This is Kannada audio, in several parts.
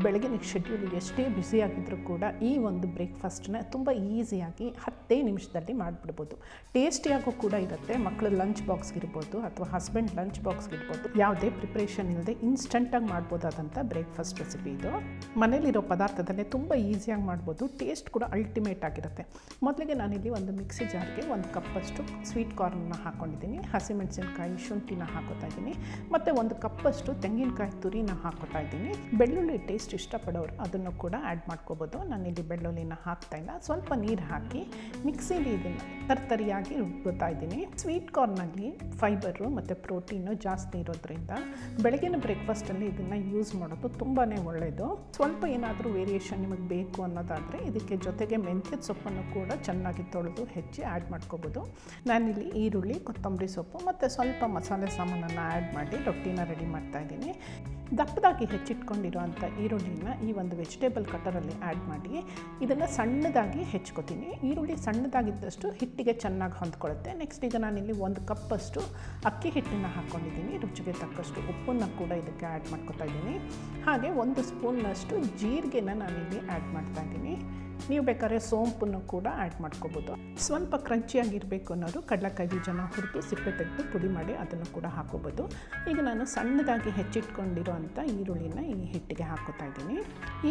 ಬೆಳಗಿನ ಶೆಡ್ಯೂಲ್ ಎಷ್ಟೇ ಬ್ಯುಸಿಯಾಗಿದ್ದರೂ ಕೂಡ ಈ ಒಂದು ಬ್ರೇಕ್ಫಾಸ್ಟನ್ನ ತುಂಬ ಈಸಿಯಾಗಿ 10 ನಿಮಿಷದಲ್ಲಿ ಮಾಡಿಬಿಡ್ಬೋದು. ಟೇಸ್ಟಿಯಾಗೂ ಕೂಡ ಇರುತ್ತೆ. ಮಕ್ಕಳು ಲಂಚ್ ಬಾಕ್ಸ್ಗಿರ್ಬೋದು ಅಥವಾ ಹಸ್ಬೆಂಡ್ ಲಂಚ್ ಬಾಕ್ಸ್ಗಿರ್ಬೋದು, ಯಾವುದೇ ಪ್ರಿಪ್ರೇಷನ್ ಇಲ್ಲದೆ ಇನ್ಸ್ಟಂಟಾಗಿ ಮಾಡ್ಬೋದಾದಂಥ ಬ್ರೇಕ್ಫಾಸ್ಟ್ ರೆಸಿಪಿ ಇದು. ಮನೇಲಿರೋ ಪದಾರ್ಥದಲ್ಲೇ ತುಂಬ ಈಸಿಯಾಗಿ ಮಾಡ್ಬೋದು. ಟೇಸ್ಟ್ ಕೂಡ ಅಲ್ಟಿಮೇಟ್ ಆಗಿರುತ್ತೆ. ಮೊದಲಿಗೆ ನಾನಿಲ್ಲಿ ಒಂದು ಮಿಕ್ಸಿ ಜಾರ್ಗೆ 1 ಕಪ್ಪಷ್ಟು ಸ್ವೀಟ್ ಕಾರ್ನನ್ನ ಹಾಕ್ಕೊಂಡಿದ್ದೀನಿ, ಹಸಿಮೆಣಸಿನಕಾಯಿ, ಶುಂಠಿನ ಹಾಕೋತಾ ಇದ್ದೀನಿ, ಮತ್ತು 1 ಕಪ್ಪಷ್ಟು ತೆಂಗಿನಕಾಯಿ ತುರಿನ ಹಾಕೋತಾ ಇದ್ದೀನಿ. ಬೆಳ್ಳುಳ್ಳಿ ಟೇಸ್ಟ್ ಇಷ್ಟಪಡೋರು ಅದನ್ನು ಕೂಡ ಆ್ಯಡ್ ಮಾಡ್ಕೋಬೋದು. ನಾನಿಲ್ಲಿ ಬೆಳ್ಳುಳ್ಳಿನ ಹಾಕ್ತಾಯಿಲ್ಲ. ಸ್ವಲ್ಪ ನೀರು ಹಾಕಿ ಮಿಕ್ಸಿಲಿ ಇದನ್ನು ತರ್ತರಿಯಾಗಿ ರುಬ್ಬೋತಾ ಇದ್ದೀನಿ. ಸ್ವೀಟ್ ಕಾರ್ನಲ್ಲಿ ಫೈಬರು ಮತ್ತು ಪ್ರೋಟೀನು ಜಾಸ್ತಿ ಇರೋದ್ರಿಂದ ಬೆಳಗಿನ ಬ್ರೇಕ್ಫಾಸ್ಟಲ್ಲಿ ಇದನ್ನು ಯೂಸ್ ಮಾಡೋದು ತುಂಬಾ ಒಳ್ಳೆಯದು. ಸ್ವಲ್ಪ ಏನಾದರೂ ವೇರಿಯೇಷನ್ ನಿಮಗೆ ಬೇಕು ಅನ್ನೋದಾದರೆ ಇದಕ್ಕೆ ಜೊತೆಗೆ ಮೆಂತ್ಯದ ಸೊಪ್ಪನ್ನು ಕೂಡ ಚೆನ್ನಾಗಿ ತೊಳೆದು ಹೆಚ್ಚಿ ಆ್ಯಡ್ ಮಾಡ್ಕೋಬೋದು. ನಾನಿಲ್ಲಿ ಈರುಳ್ಳಿ, ಕೊತ್ತಂಬರಿ ಸೊಪ್ಪು ಮತ್ತು ಸ್ವಲ್ಪ ಮಸಾಲೆ ಸಾಮಾನನ್ನು ಆ್ಯಡ್ ಮಾಡಿ ರೊಟ್ಟಿನ ರೆಡಿ ಮಾಡ್ತಾಯಿದ್ದೀನಿ. ದಪ್ಪದಾಗಿ ಹೆಚ್ಚಿಟ್ಕೊಂಡಿರೋಂಥ ಈರುಳ್ಳಿನ ಈ ಒಂದು ವೆಜಿಟೇಬಲ್ ಕಟರಲ್ಲಿ ಆ್ಯಡ್ ಮಾಡಿ ಇದನ್ನು ಸಣ್ಣದಾಗಿ ಹೆಚ್ಕೋತೀನಿ. ಈರುಳ್ಳಿ ಸಣ್ಣದಾಗಿದ್ದಷ್ಟು ಹಿಟ್ಟಿಗೆ ಚೆನ್ನಾಗಿ ಹೊಂದ್ಕೊಳ್ಳುತ್ತೆ. ನೆಕ್ಸ್ಟ್ ಈಗ ನಾನಿಲ್ಲಿ 1 ಕಪ್ಪಷ್ಟು ಅಕ್ಕಿ ಹಿಟ್ಟನ್ನು ಹಾಕ್ಕೊಂಡಿದ್ದೀನಿ. ರುಚಿಗೆ ತಕ್ಕಷ್ಟು ಉಪ್ಪನ್ನು ಕೂಡ ಇದಕ್ಕೆ ಆ್ಯಡ್ ಮಾಡ್ಕೊತಾ ಇದ್ದೀನಿ. ಹಾಗೆ 1 ಸ್ಪೂನ್ನಷ್ಟು ಜೀರಿಗೆನ ನಾನಿಲ್ಲಿ ಆ್ಯಡ್ ಮಾಡ್ತಾಯಿದ್ದೀನಿ. ನೀವು ಬೇಕಾದ್ರೆ ಸೋಂಪನ್ನು ಕೂಡ ಆ್ಯಡ್ ಮಾಡ್ಕೋಬೋದು. ಸ್ವಲ್ಪ ಕ್ರಂಚಿಯಾಗಿರಬೇಕು ಅನ್ನೋರು ಕಡಲೆಕಾಯಿ ಬೀಜನ ಹುರಿದು ಸಿಪ್ಪೆ ತೆಗೆದು ಪುಡಿ ಮಾಡಿ ಅದನ್ನು ಕೂಡ ಹಾಕೋಬೋದು. ಈಗ ನಾನು ಸಣ್ಣದಾಗಿ ಹೆಚ್ಚಿಟ್ಕೊಂಡಿರೋ ಅಂಥ ಈರುಳ್ಳಿನ ಈ ಹಿಟ್ಟಿಗೆ ಹಾಕೋತಾ ಇದ್ದೀನಿ.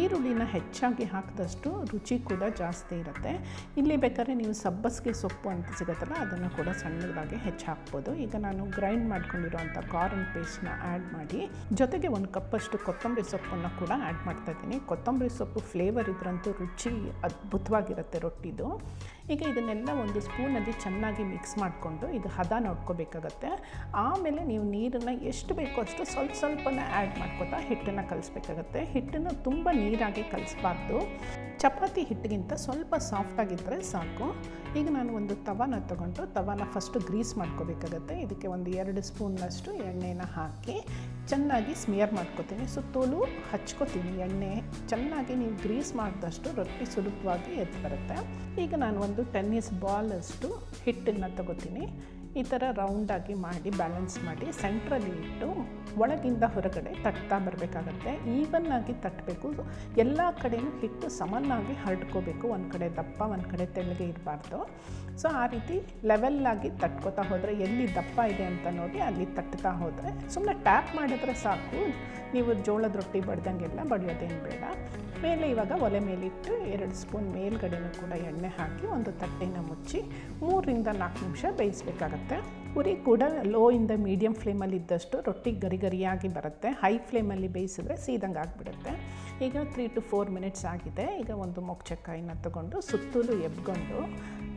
ಈರುಳ್ಳಿನ ಹೆಚ್ಚಾಗಿ ಹಾಕಿದಷ್ಟು ರುಚಿ ಕೂಡ ಜಾಸ್ತಿ ಇರುತ್ತೆ. ಇಲ್ಲಿ ಬೇಕಾದ್ರೆ ನೀವು ಸಬ್ಬಸಿಗೆ ಸೊಪ್ಪು ಅಂತ ಸಿಗುತ್ತಲ್ಲ ಅದನ್ನು ಕೂಡ ಸಣ್ಣದಾಗಿ ಹೆಚ್ಚು ಹಾಕ್ಬೋದು. ಈಗ ನಾನು ಗ್ರೈಂಡ್ ಮಾಡ್ಕೊಂಡಿರೋ ಅಂಥ ಕಾರ್ನ್ ಪೇಸ್ಟ್ನ ಆ್ಯಡ್ ಮಾಡಿ ಜೊತೆಗೆ 1 ಕಪ್ಪಷ್ಟು ಕೊತ್ತಂಬರಿ ಸೊಪ್ಪನ್ನು ಕೂಡ ಆ್ಯಡ್ ಮಾಡ್ತಾ ಇದ್ದೀನಿ. ಕೊತ್ತಂಬರಿ ಸೊಪ್ಪು ಫ್ಲೇವರ್ ಇದ್ರಂತೂ ರುಚಿ ಅದ್ಭುತವಾಗಿರುತ್ತೆ ರೊಟ್ಟಿದು. ಈಗ ಇದನ್ನೆಲ್ಲ 1 ಸ್ಪೂನಲ್ಲಿ ಚೆನ್ನಾಗಿ ಮಿಕ್ಸ್ ಮಾಡಿಕೊಂಡು ಇದು ಹದ ನೋಡ್ಕೋಬೇಕಾಗತ್ತೆ. ಆಮೇಲೆ ನೀವು ನೀರನ್ನು ಎಷ್ಟು ಬೇಕೋ ಅಷ್ಟು ಸ್ವಲ್ಪನೇ ಆ್ಯಡ್ ಮಾಡ್ಕೊತಾ ಹಿಟ್ಟನ್ನು ಕಲಿಸ್ಬೇಕಾಗತ್ತೆ. ಹಿಟ್ಟನ್ನು ತುಂಬ ನೀರಾಗಿ ಕಲಿಸ್ಬಾರ್ದು. ಚಪಾತಿ ಹಿಟ್ಟಿಗಿಂತ ಸ್ವಲ್ಪ ಸಾಫ್ಟಾಗಿದ್ದರೆ ಸಾಕು. ಈಗ ನಾನು ಒಂದು ತವಾನ ತೊಗೊಂಡು ತವಾನ ಫಸ್ಟು ಗ್ರೀಸ್ ಮಾಡ್ಕೋಬೇಕಾಗತ್ತೆ. ಇದಕ್ಕೆ 2 ಸ್ಪೂನ್ನಷ್ಟು ಎಣ್ಣೆನ ಹಾಕಿ ಚೆನ್ನಾಗಿ ಸ್ಮಿಯರ್ ಮಾಡ್ಕೋತೀನಿ. ಸುತ್ತಲೂ ಹಚ್ಕೋತೀನಿ ಎಣ್ಣೆ. ಚೆನ್ನಾಗಿ ನೀವು ಗ್ರೀಸ್ ಮಾಡಿದಷ್ಟು ರೊಟ್ಟಿ ಸುಲಭವಾಗಿ ಎದ್ದು ಬರುತ್ತೆ. ಈಗ ನಾನು ಒಂದು ಟೆನ್ನಿಸ್ ಬಾಲ್ ಅಷ್ಟು ಹಿಟ್ಟನ್ನು ತಗೋತೀನಿ. ಈ ಥರ ರೌಂಡಾಗಿ ಮಾಡಿ ಬ್ಯಾಲೆನ್ಸ್ ಮಾಡಿ ಸೆಂಟ್ರಲ್ಲಿ ಇಟ್ಟು ಒಳಗಿಂದ ಹೊರಗಡೆ ತಟ್ತಾ ಬರಬೇಕಾಗತ್ತೆ. ಈವನ್ನಾಗಿ ತಟ್ಟಬೇಕು. ಎಲ್ಲ ಕಡೆಯೂ ಹಿಟ್ಟು ಸಮನಾಗಿ ಹರಡ್ಕೋಬೇಕು. ಒಂದು ಕಡೆ ದಪ್ಪ ಒಂದು ಕಡೆ ತೆಳ್ಳಗೆ ಇರಬಾರ್ದು. ಸೊ ಆ ರೀತಿ ಲೆವೆಲ್ಲಾಗಿ ತಟ್ಕೋತಾ ಹೋದರೆ ಎಲ್ಲಿ ದಪ್ಪ ಇದೆ ಅಂತ ನೋಡಿ ಅಲ್ಲಿ ತಟ್ತಾ ಹೋದರೆ ಸುಮ್ಮನೆ ಟ್ಯಾಪ್ ಮಾಡಿದ್ರೆ ಸಾಕು. ನೀವು ಜೋಳದ ರೊಟ್ಟಿ ಬಡ್ದಂಗೆಲ್ಲ ಬಡಿಯೋದೇನು ಬೇಡ. ಮೇಲೆ ಇವಾಗ ಒಲೆ ಮೇಲಿಟ್ಟು 2 ಸ್ಪೂನ್ ಮೇಲ್ಗಡೆನೂ ಕೂಡ ಎಣ್ಣೆ ಹಾಕಿ ಒಂದು ತಟ್ಟೆನ ಮುಚ್ಚಿ 3 ರಿಂದ 4 ನಿಮಿಷ ಬೇಯಿಸಬೇಕಾಗತ್ತೆ. ಉರಿ ಕೂಡ ಲೋ ಇಂದ ಮೀಡಿಯಮ್ ಫ್ಲೇಮಲ್ಲಿ ಇದ್ದಷ್ಟು ರೊಟ್ಟಿ ಗರಿಯಾಗಿ ಬರುತ್ತೆ. ಹೈ ಫ್ಲೇಮಲ್ಲಿ ಬೇಯಿಸಿದ್ರೆ ಸೀದಂಗೆ ಆಗಿಬಿಡುತ್ತೆ. ಈಗ 3 to 4 ಮಿನಿಟ್ಸ್ ಆಗಿದೆ. ಈಗ ಒಂದು ಮೊಗಚಕ್ಕಾಯಿನ ತಗೊಂಡು ಸುತ್ತಲೂ ಎಬ್ಕೊಂಡು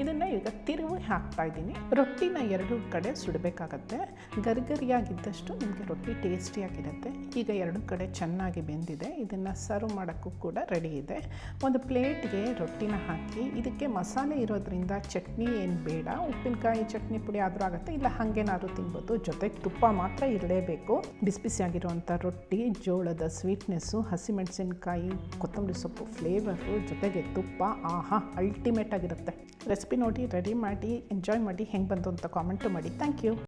ಇದನ್ನು ಈಗ ತಿರುವಿ ಹಾಕ್ತಾಯಿದ್ದೀನಿ. ರೊಟ್ಟಿನ 2 ಕಡೆ ಸುಡಬೇಕಾಗತ್ತೆ. ಗರಿಯಾಗಿದ್ದಷ್ಟು ನಿಮಗೆ ರೊಟ್ಟಿ ಟೇಸ್ಟಿಯಾಗಿರುತ್ತೆ. ಈಗ 2 ಕಡೆ ಚೆನ್ನಾಗಿ ಬೆಂದಿದೆ. ಇದನ್ನು ಸರ್ವ್ ಮಾಡೋಕ್ಕೂ ಕೂಡ ರೆಡಿ ಇದೆ. ಒಂದು ಪ್ಲೇಟ್ಗೆ ರೊಟ್ಟಿನ ಹಾಕಿ ಇದಕ್ಕೆ ಮಸಾಲೆ ಇರೋದ್ರಿಂದ ಚಟ್ನಿ ಏನು ಬೇಡ. ಉಪ್ಪಿನಕಾಯಿ ಚಟ್ನಿ ಪುಡಿ ಆದರೂ ಆಗುತ್ತೆ, ಇಲ್ಲ ಹಾಗೇನಾದ್ರು ತಿನ್ಬೋದು. ಜೊತೆಗೆ ತುಪ್ಪ ಮಾತ್ರ ಇರಲೇಬೇಕು. ಬಿಸಿಯಾಗಿರುವಂಥ ರೊಟ್ಟಿ, ಜೋಳದ ಸ್ವೀಟ್ನೆಸ್ಸು, ಹಸಿಮೆಣಸಿನಕಾಯಿ, ಕೊತ್ತಂಬರಿ ಸೊಪ್ಪು ಫ್ಲೇವರು ಜೊತೆಗೆ ತುಪ್ಪ, ಆಹಾ ಅಲ್ಟಿಮೇಟ್ ಆಗಿರುತ್ತೆ. ರೆಸಿಪಿ ನೋಡಿ ರೆಡಿ ಮಾಡಿ ಎಂಜಾಯ್ ಮಾಡಿ. ಹೆಂಗೆ ಬಂತು ಅಂತ ಕಾಮೆಂಟು ಮಾಡಿ. Thank you.